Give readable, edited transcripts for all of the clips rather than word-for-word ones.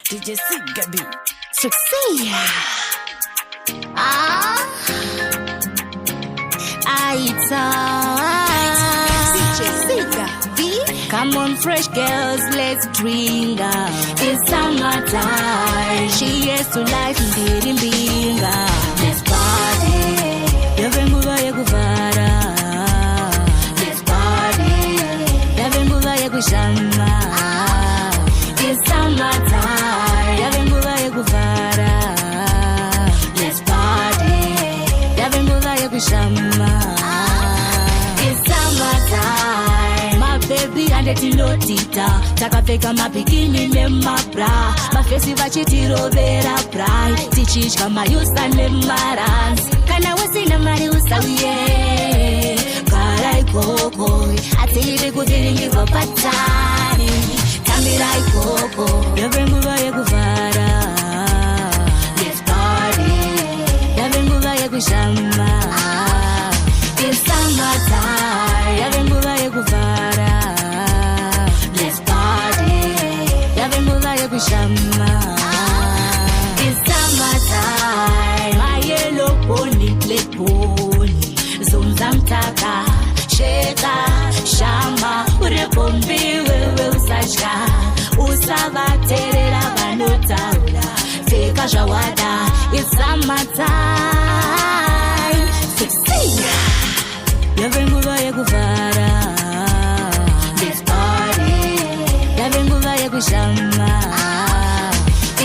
DJ Sigabi. Succeed. DJ Sigabi. Come on, fresh girls, let's drink. It's summertime. She has to life in Binga. Let's party. Yavenguva yekuvara. Let's party. Yavenguva yekushama. It's summertime. Yavenguva yekuvara. Let's party. Yavenguva yekushama. It's summertime. My baby and the tilotita. Takapfeka mabikini nemabra. Mafesi vachitirovera pride. Tichitya mayusa nemaranzi. Kana wasina mari usawiye. Gara ikoko. Atiri kutiringiva patani. Tambira ikoko. Yavenguva yekuvara. Let's party. Yavenguva yekushama. It's summertime. Yavenguva yekuvara. Let's party. Yavenguva yekushama. It's summertime. My yellow pony, black pony. Zumzamtaka, sheka, shama. Urepombi wewe usasha. Usavaterera vanotaura. Feka zvawada. It's summertime. Succeed. Yavenguva yekuvara. Let's party. Yavenguva yekushama.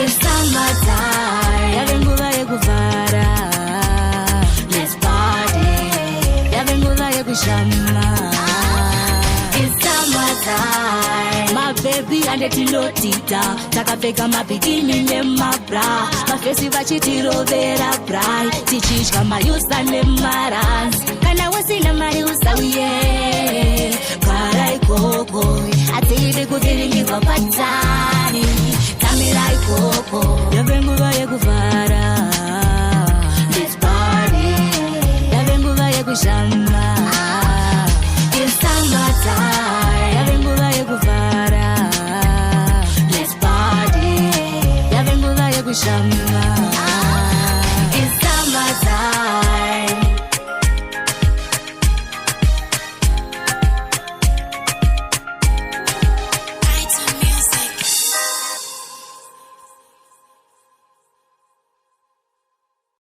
It's summertime. Yavenguva yekuvara. Let's party. Yavenguva yekushama. It's summertime. My baby and the tilotita. Takapfeka mabikini nemabra. Mafesi vachitirovera pride. Tichitya mayusa nemaranzi. Kana wasina mari usawiye. Gara ikoko.